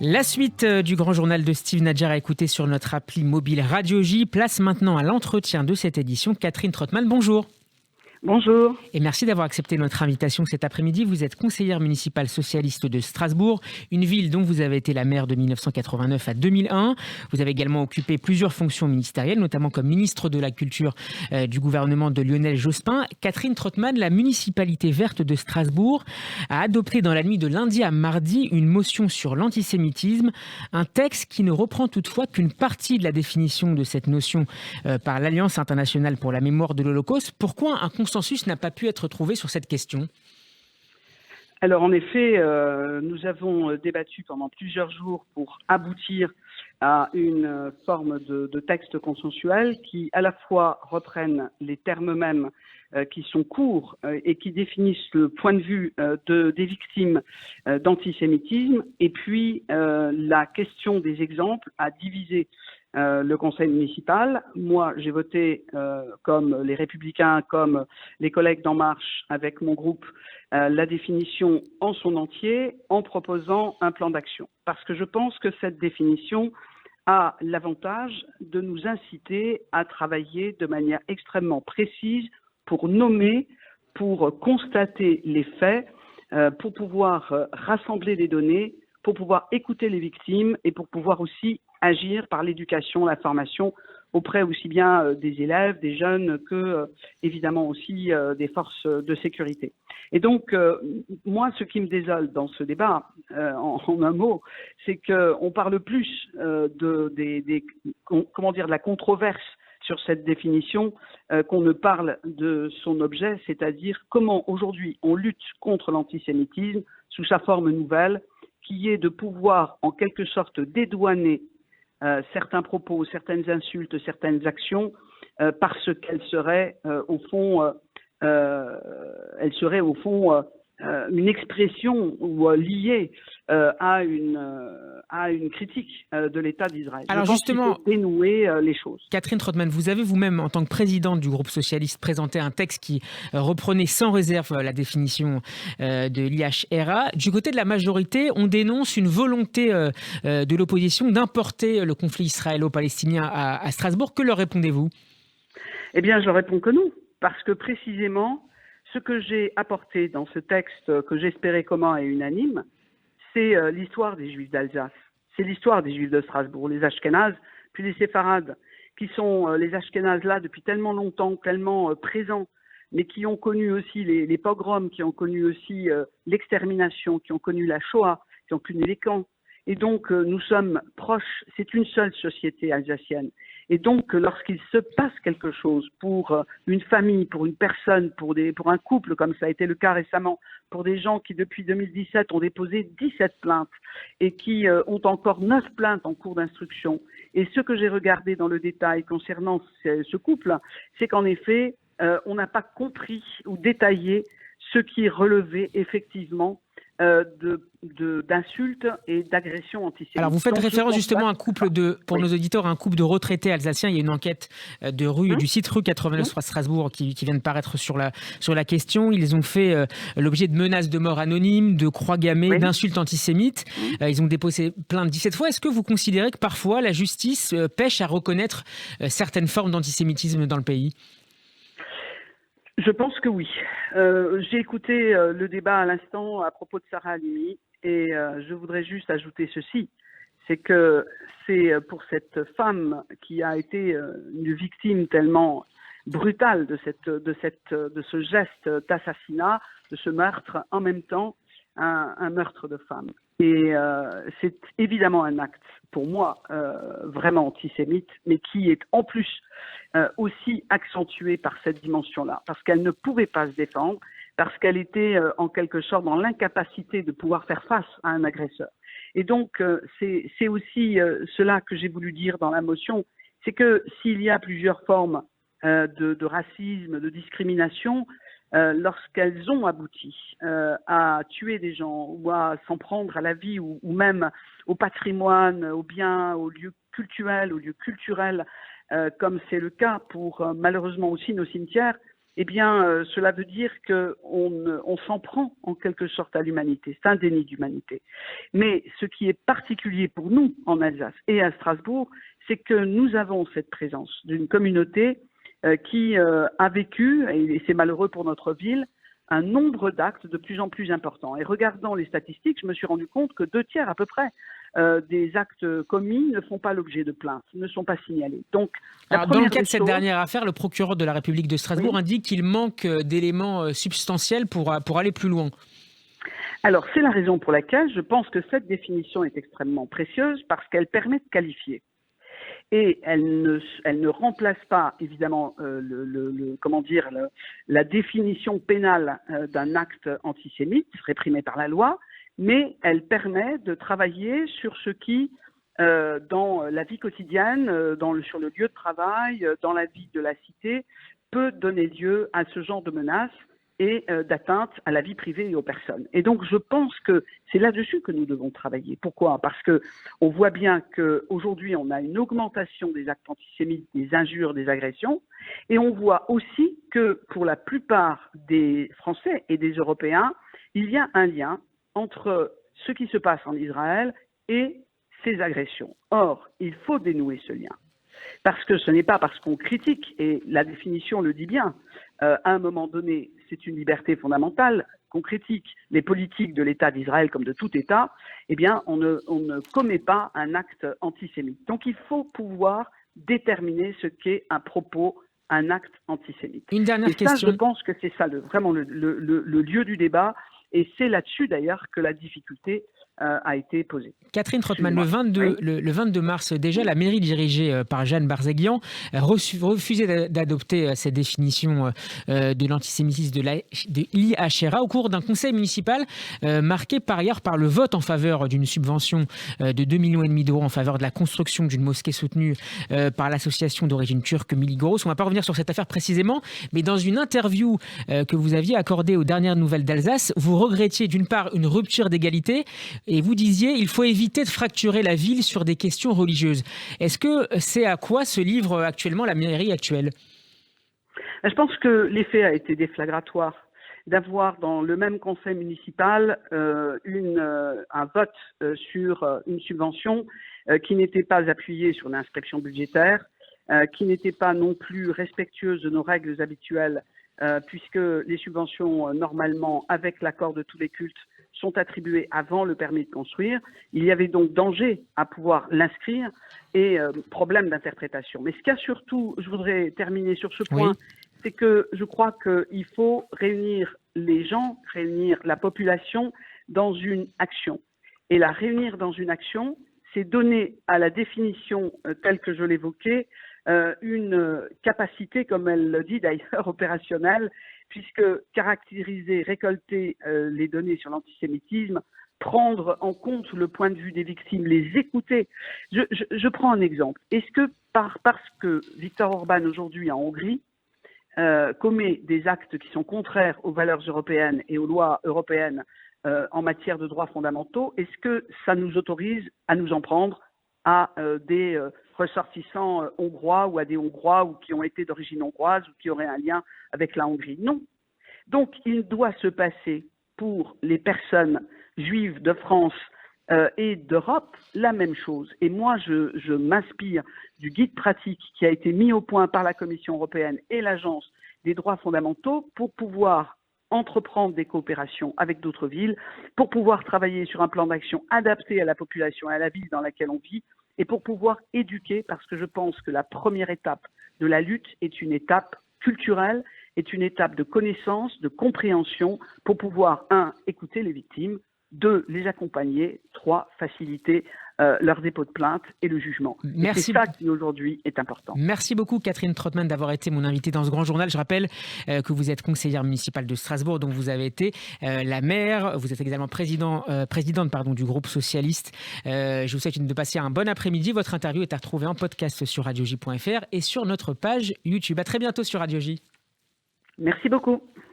La suite du grand journal de Steve Nadjer à écouter sur notre appli mobile Radio J. Place maintenant à l'entretien de cette édition. Catherine Trottmann, bonjour. Bonjour. Et merci d'avoir accepté notre invitation cet après-midi. Vous êtes conseillère municipale socialiste de Strasbourg, une ville dont vous avez été la maire de 1989 à 2001. Vous avez également occupé plusieurs fonctions ministérielles, notamment comme ministre de la Culture du gouvernement de Lionel Jospin. Catherine Trottmann, la municipalité verte de Strasbourg a adopté dans la nuit de lundi à mardi une motion sur l'antisémitisme, un texte qui ne reprend toutefois qu'une partie de la définition de cette notion par l'Alliance internationale pour la mémoire de l'Holocauste. Pourquoi un consensus n'a pas pu être trouvé sur cette question? Alors en effet, nous avons débattu pendant plusieurs jours pour aboutir à une forme de texte consensuel qui à la fois reprenne les termes mêmes qui sont courts et qui définissent le point de vue des victimes d'antisémitisme, et puis la question des exemples a divisé le conseil municipal. Moi, j'ai voté comme les Républicains, comme les collègues d'En Marche avec mon groupe, la définition en son entier en proposant un plan d'action. Parce que je pense que cette définition a l'avantage de nous inciter à travailler de manière extrêmement précise pour nommer, pour constater les faits, pour pouvoir rassembler les données, pour pouvoir écouter les victimes et pour pouvoir aussi agir par l'éducation, la formation auprès aussi bien des élèves, des jeunes que évidemment aussi des forces de sécurité. Et donc, moi, ce qui me désole dans ce débat, en un mot, c'est qu'on parle plus de la controverse sur cette définition qu'on ne parle de son objet, c'est-à-dire comment aujourd'hui on lutte contre l'antisémitisme sous sa forme nouvelle, qui est de pouvoir en quelque sorte dédouaner certains propos, certaines insultes, certaines actions, parce qu'elles seraient au fond une expression ou liée à une critique de l'État d'Israël. Alors je pense justement, qu'il faut dénouer les choses. Catherine Trottmann, vous avez vous-même, en tant que présidente du groupe socialiste, présenté un texte qui reprenait sans réserve la définition de l'IHRA. Du côté de la majorité, on dénonce une volonté de l'opposition d'importer le conflit israélo-palestinien à Strasbourg. Que leur répondez-vous? Eh bien, je réponds que non, parce que précisément, ce que j'ai apporté dans ce texte que j'espérais commun et unanime, c'est l'histoire des Juifs d'Alsace. C'est l'histoire des Juifs de Strasbourg, les Ashkénazes, puis les Séfarades, qui sont les Ashkénazes là depuis tellement longtemps, tellement présents, mais qui ont connu aussi les pogroms, qui ont connu aussi l'extermination, qui ont connu la Shoah, qui ont connu les camps. Et donc, nous sommes proches, c'est une seule société alsacienne. Et donc, lorsqu'il se passe quelque chose pour une famille, pour une personne, pour un couple, comme ça a été le cas récemment, pour des gens qui, depuis 2017, ont déposé 17 plaintes et qui ont encore 9 plaintes en cours d'instruction. Et ce que j'ai regardé dans le détail concernant ce couple, c'est qu'en effet, on n'a pas compris ou détaillé ce qui relevait effectivement d'insultes et d'agressions antisémites. Alors vous faites référence justement à un couple pour nos auditeurs, un couple de retraités alsaciens. Il y a une enquête du site Rue 89 Strasbourg qui vient de paraître sur la question. Ils ont fait l'objet de menaces de mort anonymes, de croix gammées, d'insultes antisémites. Ils ont déposé plainte 17 fois. Est-ce que vous considérez que parfois la justice pêche à reconnaître certaines formes d'antisémitisme dans le pays ? Je pense que oui. J'ai écouté le débat à l'instant à propos de Sarah Halimi et je voudrais juste ajouter ceci. C'est que c'est pour cette femme qui a été une victime tellement brutale de ce geste d'assassinat, de ce meurtre, en même temps un meurtre de femme. Et c'est évidemment un acte, pour moi, vraiment antisémite, mais qui est en plus aussi accentué par cette dimension-là, parce qu'elle ne pouvait pas se défendre, parce qu'elle était en quelque sorte dans l'incapacité de pouvoir faire face à un agresseur. Et donc, c'est aussi cela que j'ai voulu dire dans la motion, c'est que s'il y a plusieurs formes de racisme, de discrimination, lorsqu'elles ont abouti à tuer des gens ou à s'en prendre à la vie ou même au patrimoine, aux biens, aux lieux cultuels, comme c'est le cas pour malheureusement aussi nos cimetières, eh bien, cela veut dire qu'on s'en prend en quelque sorte à l'humanité. C'est un déni d'humanité. Mais ce qui est particulier pour nous en Alsace et à Strasbourg, c'est que nous avons cette présence d'une communauté qui a vécu, et c'est malheureux pour notre ville, un nombre d'actes de plus en plus important. Et regardant les statistiques, je me suis rendu compte que 2/3 à peu près des actes commis ne font pas l'objet de plainte, ne sont pas signalés. Donc, alors, dans le cas de cette dernière affaire, le procureur de la République de Strasbourg indique qu'il manque d'éléments substantiels pour aller plus loin. Alors, c'est la raison pour laquelle je pense que cette définition est extrêmement précieuse parce qu'elle permet de qualifier. Et elle ne remplace pas, évidemment, la définition pénale d'un acte antisémite réprimé par la loi, mais elle permet de travailler sur ce qui, dans la vie quotidienne, sur le lieu de travail, dans la vie de la cité, peut donner lieu à ce genre de menaces et d'atteinte à la vie privée et aux personnes. Et donc, je pense que c'est là-dessus que nous devons travailler. Pourquoi ? Parce que on voit bien qu'aujourd'hui, on a une augmentation des actes antisémites, des injures, des agressions, et on voit aussi que pour la plupart des Français et des Européens, il y a un lien entre ce qui se passe en Israël et ces agressions. Or, il faut dénouer ce lien. Parce que ce n'est pas parce qu'on critique, et la définition le dit bien, à un moment donné, c'est une liberté fondamentale, qu'on critique les politiques de l'État d'Israël comme de tout État, eh bien, on ne commet pas un acte antisémite. Donc, il faut pouvoir déterminer ce qu'est un propos, un acte antisémite. Une dernière question. Je pense que c'est ça vraiment le lieu du débat, et c'est là-dessus d'ailleurs que la difficulté a été posée. Catherine Trottmann, le 22 mars déjà, la mairie dirigée par Jeanne Barzéguian refusait d'adopter cette définition de l'antisémitisme de l'IHRA au cours d'un conseil municipal marqué par ailleurs par le vote en faveur d'une subvention de 2,5 millions d'euros en faveur de la construction d'une mosquée soutenue par l'association d'origine turque Miligros. On ne va pas revenir sur cette affaire précisément, mais dans une interview que vous aviez accordée aux dernières nouvelles d'Alsace, vous regrettiez d'une part une rupture d'égalité et vous disiez il faut éviter de fracturer la ville sur des questions religieuses. Est-ce que c'est à quoi se livre actuellement la mairie actuelle ? Je pense que l'effet a été déflagratoire d'avoir dans le même conseil municipal un vote sur une subvention qui n'était pas appuyée sur l'inscription budgétaire, qui n'était pas non plus respectueuse de nos règles habituelles, puisque les subventions, normalement, avec l'accord de tous les cultes, sont attribuées avant le permis de construire. Il y avait donc danger à pouvoir l'inscrire et problème d'interprétation. Mais ce qu'il y a surtout, je voudrais terminer sur ce point, c'est que je crois qu'il faut réunir les gens, réunir la population dans une action. Et la réunir dans une action, c'est donner à la définition telle que je l'évoquais, une capacité, comme elle le dit d'ailleurs, opérationnelle, puisque caractériser, récolter les données sur l'antisémitisme, prendre en compte le point de vue des victimes, les écouter. Je prends un exemple. Est-ce que parce que Viktor Orban aujourd'hui en Hongrie commet des actes qui sont contraires aux valeurs européennes et aux lois européennes en matière de droits fondamentaux, est-ce que ça nous autorise à nous en prendre à des ressortissants hongrois ou à des Hongrois ou qui ont été d'origine hongroise ou qui auraient un lien avec la Hongrie? Non. Donc, il doit se passer pour les personnes juives de France et d'Europe la même chose. Et moi, je m'inspire du guide pratique qui a été mis au point par la Commission européenne et l'Agence des droits fondamentaux pour pouvoir entreprendre des coopérations avec d'autres villes, pour pouvoir travailler sur un plan d'action adapté à la population et à la ville dans laquelle on vit, et pour pouvoir éduquer, parce que je pense que la première étape de la lutte est une étape culturelle, est une étape de connaissance, de compréhension, pour pouvoir, 1, écouter les victimes, 2, les accompagner, 3, faciliter leur dépôt de plainte et le jugement. Merci. C'est ça qui aujourd'hui est important. Merci beaucoup Catherine Trottmann d'avoir été mon invitée dans ce grand journal. Je rappelle que vous êtes conseillère municipale de Strasbourg, donc vous avez été la maire, vous êtes également présidente du groupe socialiste. Je vous souhaite de passer un bon après-midi. Votre interview est à retrouver en podcast sur radioj.fr et sur notre page YouTube. À très bientôt sur Radio J. Merci beaucoup.